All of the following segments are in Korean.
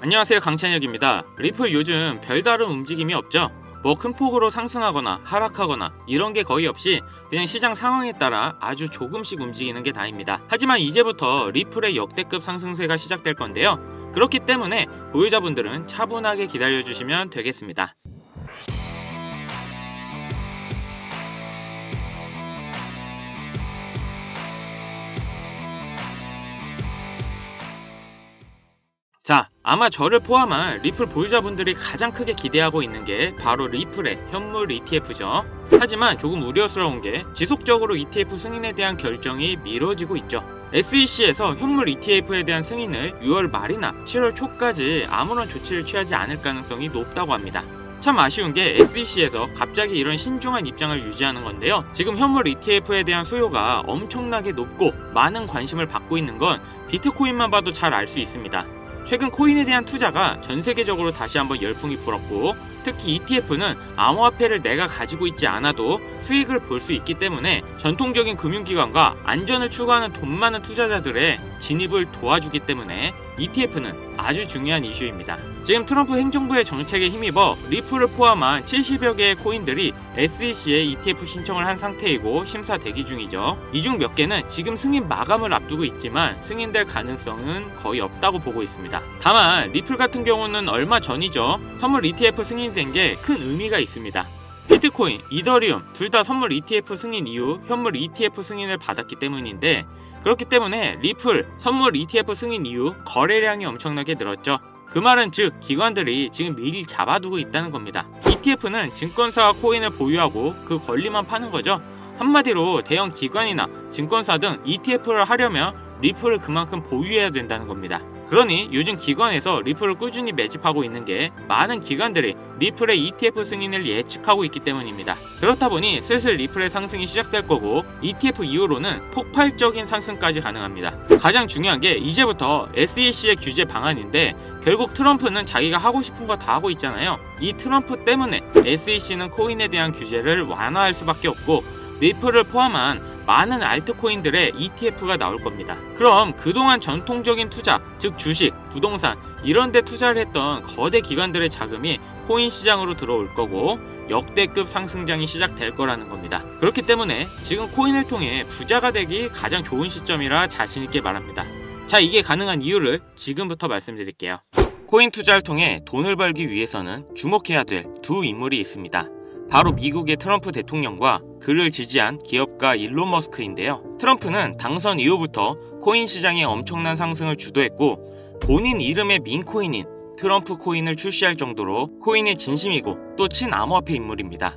안녕하세요, 강찬혁입니다. 리플 요즘 별다른 움직임이 없죠? 뭐 큰 폭으로 상승하거나 하락하거나 이런 게 거의 없이 그냥 시장 상황에 따라 아주 조금씩 움직이는 게 다입니다. 하지만 이제부터 리플의 역대급 상승세가 시작될 건데요. 그렇기 때문에 보유자분들은 차분하게 기다려주시면 되겠습니다. 자, 아마 저를 포함한 리플 보유자분들이 가장 크게 기대하고 있는 게 바로 리플의 현물 ETF죠. 하지만 조금 우려스러운 게 지속적으로 ETF 승인에 대한 결정이 미뤄지고 있죠. SEC에서 현물 ETF에 대한 승인을 6월 말이나 7월 초까지 아무런 조치를 취하지 않을 가능성이 높다고 합니다. 참 아쉬운 게 SEC에서 갑자기 이런 신중한 입장을 유지하는 건데요. 지금 현물 ETF에 대한 수요가 엄청나게 높고 많은 관심을 받고 있는 건 비트코인만 봐도 잘 알 수 있습니다. 최근 코인에 대한 투자가 전 세계적으로 다시 한번 열풍이 불었고, 특히 ETF는 암호화폐를 내가 가지고 있지 않아도 수익을 볼 수 있기 때문에 전통적인 금융기관과 안전을 추구하는 돈 많은 투자자들의 진입을 도와주기 때문에 ETF는 아주 중요한 이슈입니다. 지금 트럼프 행정부의 정책에 힘입어 리플을 포함한 70여 개의 코인들이 SEC에 ETF 신청을 한 상태이고 심사 대기 중이죠. 이 중 몇 개는 지금 승인 마감을 앞두고 있지만 승인될 가능성은 거의 없다고 보고 있습니다. 다만 리플 같은 경우는 얼마 전이죠. 선물 ETF 승인된 게 큰 의미가 있습니다. 비트코인, 이더리움 둘 다 선물 ETF 승인 이후 현물 ETF 승인을 받았기 때문인데, 그렇기 때문에 리플 선물 ETF 승인 이후 거래량이 엄청나게 늘었죠. 그 말은 즉 기관들이 지금 미리 잡아두고 있다는 겁니다. ETF는 증권사와 코인을 보유하고 그 권리만 파는 거죠. 한마디로 대형 기관이나 증권사 등 ETF를 하려면 리플을 그만큼 보유해야 된다는 겁니다. 그러니 요즘 기관에서 리플을 꾸준히 매집하고 있는 게 많은 기관들이 리플의 ETF 승인을 예측하고 있기 때문입니다. 그렇다 보니 슬슬 리플의 상승이 시작될 거고, ETF 이후로는 폭발적인 상승까지 가능합니다. 가장 중요한 게 이제부터 SEC의 규제 방안인데, 결국 트럼프는 자기가 하고 싶은 거 다 하고 있잖아요. 이 트럼프 때문에 SEC는 코인에 대한 규제를 완화할 수밖에 없고, 리플을 포함한 많은 알트코인들의 ETF가 나올 겁니다. 그럼 그동안 전통적인 투자, 즉 주식, 부동산 이런 데 투자를 했던 거대 기관들의 자금이 코인 시장으로 들어올 거고, 역대급 상승장이 시작될 거라는 겁니다. 그렇기 때문에 지금 코인을 통해 부자가 되기 가장 좋은 시점이라 자신있게 말합니다. 자, 이게 가능한 이유를 지금부터 말씀드릴게요. 코인 투자를 통해 돈을 벌기 위해서는 주목해야 될 두 인물이 있습니다. 바로 미국의 트럼프 대통령과 그를 지지한 기업가 일론 머스크인데요. 트럼프는 당선 이후부터 코인 시장의 엄청난 상승을 주도했고, 본인 이름의 밈코인인 트럼프 코인을 출시할 정도로 코인의 진심이고 또 친암호화폐 인물입니다.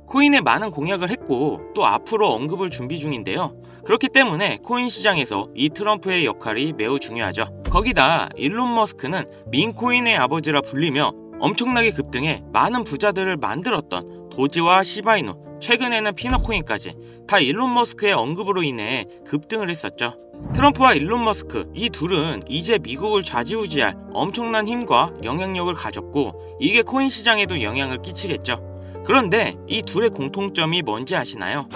코인에 많은 공약을 했고 또 앞으로 언급을 준비 중인데요. 그렇기 때문에 코인 시장에서 이 트럼프의 역할이 매우 중요하죠. 거기다 일론 머스크는 밈코인의 아버지라 불리며 엄청나게 급등해 많은 부자들을 만들었던 도지와 시바이누, 최근에는 피너코인까지 다 일론 머스크의 언급으로 인해 급등을 했었죠. 트럼프와 일론 머스크 이 둘은 이제 미국을 좌지우지할 엄청난 힘과 영향력을 가졌고, 이게 코인 시장에도 영향을 끼치겠죠. 그런데 이 둘의 공통점이 뭔지 아시나요?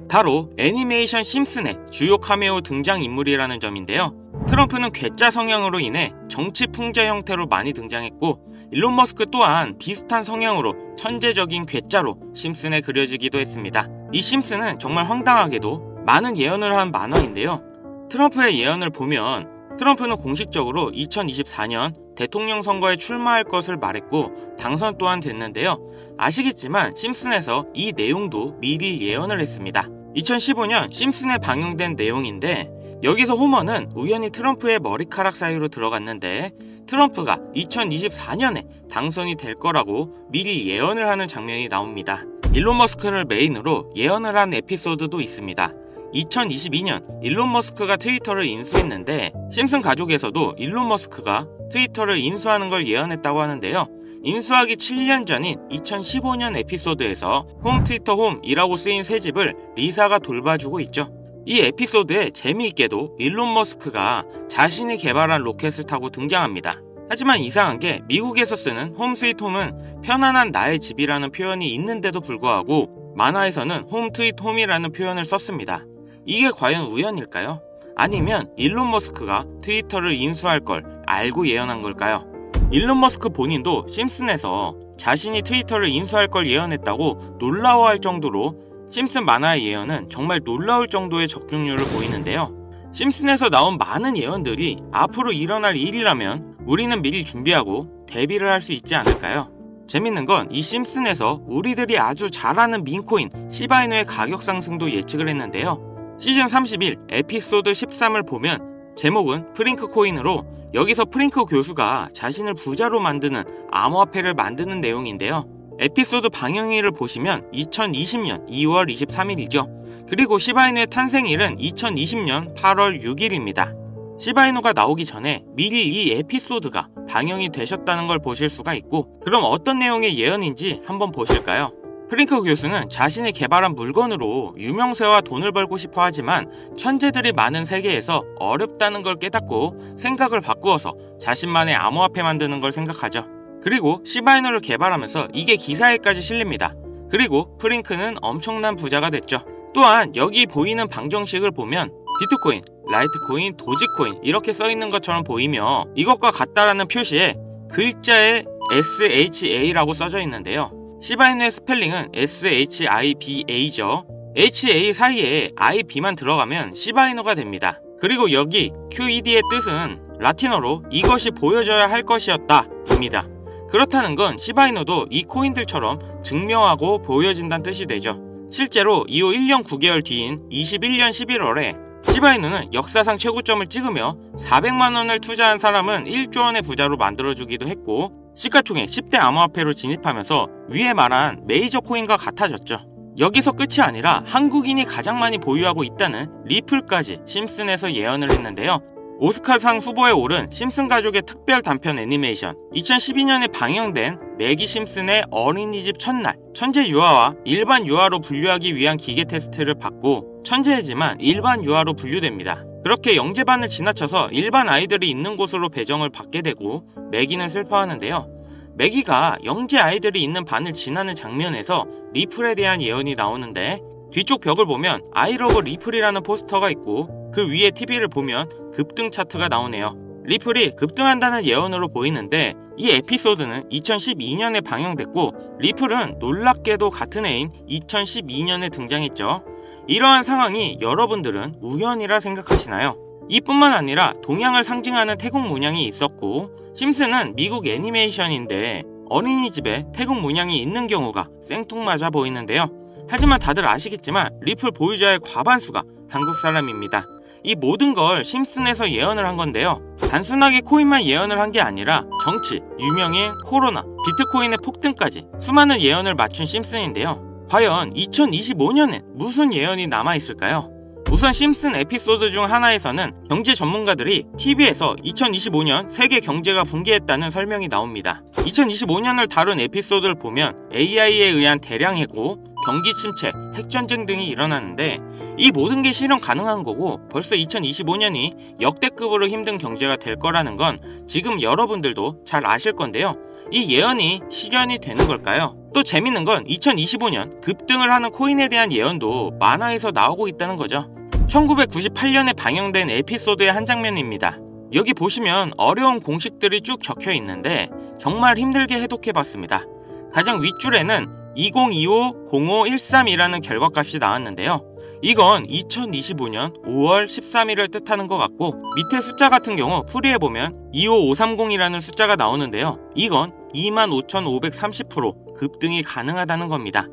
바로 애니메이션 심슨의 주요 카메오 등장인물이라는 점인데요. 트럼프는 괴짜 성향으로 인해 정치 풍자 형태로 많이 등장했고, 일론 머스크 또한 비슷한 성향으로 천재적인 괴짜로 심슨에 그려지기도 했습니다. 이 심슨은 정말 황당하게도 많은 예언을 한 만화인데요. 트럼프의 예언을 보면 트럼프는 공식적으로 2024년 대통령 선거에 출마할 것을 말했고 당선 또한 됐는데요. 아시겠지만 심슨에서 이 내용도 미리 예언을 했습니다. 2015년 심슨에 방영된 내용인데, 여기서 호머는 우연히 트럼프의 머리카락 사이로 들어갔는데 트럼프가 2024년에 당선이 될 거라고 미리 예언을 하는 장면이 나옵니다. 일론 머스크를 메인으로 예언을 한 에피소드도 있습니다. 2022년 일론 머스크가 트위터를 인수했는데, 심슨 가족에서도 일론 머스크가 트위터를 인수하는 걸 예언했다고 하는데요. 인수하기 7년 전인 2015년 에피소드에서 홈 트위터 홈이라고 쓰인 새 집을 리사가 돌봐주고 있죠. 이 에피소드에 재미있게도 일론 머스크가 자신이 개발한 로켓을 타고 등장합니다. 하지만 이상한 게 미국에서 쓰는 홈 스위트 홈은 편안한 나의 집이라는 표현이 있는데도 불구하고 만화에서는 홈 트윗 홈이라는 표현을 썼습니다. 이게 과연 우연일까요? 아니면 일론 머스크가 트위터를 인수할 걸 알고 예언한 걸까요? 일론 머스크 본인도 심슨에서 자신이 트위터를 인수할 걸 예언했다고 놀라워할 정도로 심슨 만화의 예언은 정말 놀라울 정도의 적중률을 보이는데요. 심슨에서 나온 많은 예언들이 앞으로 일어날 일이라면 우리는 미리 준비하고 대비를 할 수 있지 않을까요? 재밌는 건 이 심슨에서 우리들이 아주 잘 아는 밈코인 시바이누의 가격 상승도 예측을 했는데요. 시즌 31 에피소드 13을 보면 제목은 프링크 코인으로 여기서 프링크 교수가 자신을 부자로 만드는 암호화폐를 만드는 내용인데요. 에피소드 방영일을 보시면 2020년 2월 23일이죠. 그리고 시바이누의 탄생일은 2020년 8월 6일입니다. 시바이누가 나오기 전에 미리 이 에피소드가 방영이 되셨다는 걸 보실 수가 있고, 그럼 어떤 내용의 예언인지 한번 보실까요? 프링크 교수는 자신이 개발한 물건으로 유명세와 돈을 벌고 싶어 하지만 천재들이 많은 세계에서 어렵다는 걸 깨닫고 생각을 바꾸어서 자신만의 암호화폐 만드는 걸 생각하죠. 그리고 시바이누를 개발하면서 이게 기사에까지 실립니다. 그리고 프링크는 엄청난 부자가 됐죠. 또한 여기 보이는 방정식을 보면 비트코인, 라이트코인, 도지코인 이렇게 써있는 것처럼 보이며 이것과 같다라는 표시에 글자에 SHA라고 써져 있는데요. 시바이누의 스펠링은 SHIBA죠. HA 사이에 IB만 들어가면 시바이누가 됩니다. 그리고 여기 QED의 뜻은 라틴어로 이것이 보여져야 할 것이었다 입니다. 그렇다는 건 시바이누도 이 코인들처럼 증명하고 보여진다는 뜻이 되죠. 실제로 이후 1년 9개월 뒤인 21년 11월에 시바이누는 역사상 최고점을 찍으며 400만원을 투자한 사람은 1조원의 부자로 만들어주기도 했고, 시가총액 10대 암호화폐로 진입하면서 위에 말한 메이저 코인과 같아졌죠. 여기서 끝이 아니라 한국인이 가장 많이 보유하고 있다는 리플까지 심슨에서 예언을 했는데요. 오스카상 후보에 오른 심슨 가족의 특별 단편 애니메이션, 2012년에 방영된 매기 심슨의 어린이집 첫날, 천재 유아와 일반 유아로 분류하기 위한 기계 테스트를 받고 천재이지만 일반 유아로 분류됩니다. 그렇게 영재반을 지나쳐서 일반 아이들이 있는 곳으로 배정을 받게 되고 매기는 슬퍼하는데요. 매기가 영재 아이들이 있는 반을 지나는 장면에서 리플에 대한 예언이 나오는데, 뒤쪽 벽을 보면 아이러브 리플이라는 포스터가 있고 그 위에 TV를 보면 급등 차트가 나오네요. 리플이 급등한다는 예언으로 보이는데, 이 에피소드는 2012년에 방영됐고 리플은 놀랍게도 같은 해인 2012년에 등장했죠. 이러한 상황이 여러분들은 우연이라 생각하시나요? 이뿐만 아니라 동양을 상징하는 태국 문양이 있었고, 심슨은 미국 애니메이션인데 어린이집에 태국 문양이 있는 경우가 생뚱맞아 보이는데요. 하지만 다들 아시겠지만 리플 보유자의 과반수가 한국 사람입니다. 이 모든 걸 심슨에서 예언을 한 건데요. 단순하게 코인만 예언을 한 게 아니라 정치, 유명인, 코로나, 비트코인의 폭등까지 수많은 예언을 맞춘 심슨인데요. 과연 2025년엔 무슨 예언이 남아있을까요? 우선 심슨 에피소드 중 하나에서는 경제 전문가들이 TV에서 2025년 세계 경제가 붕괴했다는 설명이 나옵니다. 2025년을 다룬 에피소드를 보면 AI에 의한 대량 해고, 경기 침체, 핵전쟁 등이 일어나는데, 이 모든 게 실현 가능한 거고 벌써 2025년이 역대급으로 힘든 경제가 될 거라는 건 지금 여러분들도 잘 아실 건데요. 이 예언이 실현이 되는 걸까요? 또 재밌는 건 2025년 급등을 하는 코인에 대한 예언도 만화에서 나오고 있다는 거죠. 1998년에 방영된 에피소드의 한 장면입니다. 여기 보시면 어려운 공식들이 쭉 적혀 있는데 정말 힘들게 해독해봤습니다. 가장 윗줄에는 2025-0513이라는 결과값이 나왔는데요. 이건 2025년 5월 13일을 뜻하는 것 같고, 밑에 숫자 같은 경우 풀이해보면 25530이라는 숫자가 나오는데요. 이건 25,530% 급등이 가능하다는 겁니다.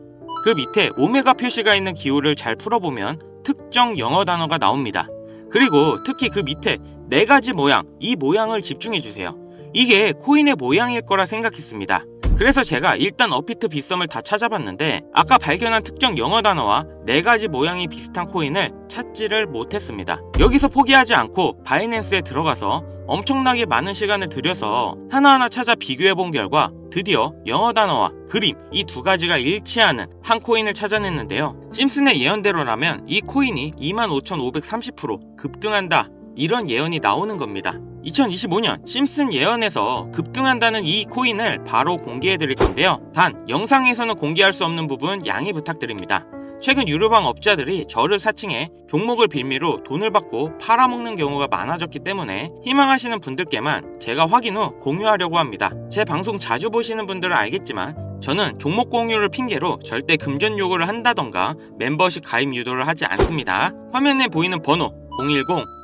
그 밑에 오메가 표시가 있는 기호를 잘 풀어보면 특정 영어 단어가 나옵니다. 그리고 특히 그 밑에 4가지 모양, 이 모양을 집중해주세요. 이게 코인의 모양일 거라 생각했습니다. 그래서 제가 일단 업비트 빗썸을 다 찾아봤는데 아까 발견한 특정 영어 단어와 4가지 모양이 비슷한 코인을 찾지를 못했습니다. 여기서 포기하지 않고 바이낸스에 들어가서 엄청나게 많은 시간을 들여서 하나하나 찾아 비교해본 결과 드디어 영어 단어와 그림 이 2가지가 일치하는 한 코인을 찾아냈는데요. 심슨의 예언대로라면 이 코인이 25,530% 급등한다, 이런 예언이 나오는 겁니다. 2025년 심슨 예언에서 급등한다는 이 코인을 바로 공개해 드릴 건데요. 단 영상에서는 공개할 수 없는 부분 양해 부탁드립니다. 최근 유료방 업자들이 저를 사칭해 종목을 빌미로 돈을 받고 팔아먹는 경우가 많아졌기 때문에 희망하시는 분들께만 제가 확인 후 공유하려고 합니다. 제 방송 자주 보시는 분들은 알겠지만 저는 종목 공유를 핑계로 절대 금전 요구를 한다던가 멤버십 가입 유도를 하지 않습니다. 화면에 보이는 번호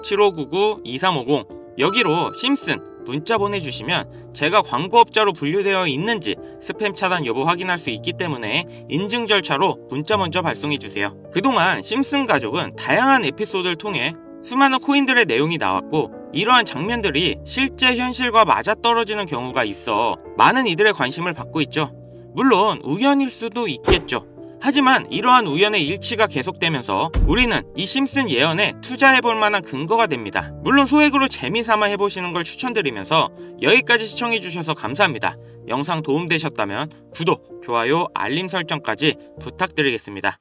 010-7599-2350 여기로 심슨 문자 보내주시면 제가 광고업자로 분류되어 있는지 스팸 차단 여부 확인할 수 있기 때문에 인증 절차로 문자 먼저 발송해주세요. 그동안 심슨 가족은 다양한 에피소드를 통해 수많은 코인들의 내용이 나왔고 이러한 장면들이 실제 현실과 맞아떨어지는 경우가 있어 많은 이들의 관심을 받고 있죠. 물론 우연일 수도 있겠죠. 하지만 이러한 우연의 일치가 계속되면서 우리는 이 심슨 예언에 투자해볼 만한 근거가 됩니다. 물론 소액으로 재미삼아 해보시는 걸 추천드리면서 여기까지 시청해주셔서 감사합니다. 영상 도움되셨다면 구독, 좋아요, 알림 설정까지 부탁드리겠습니다.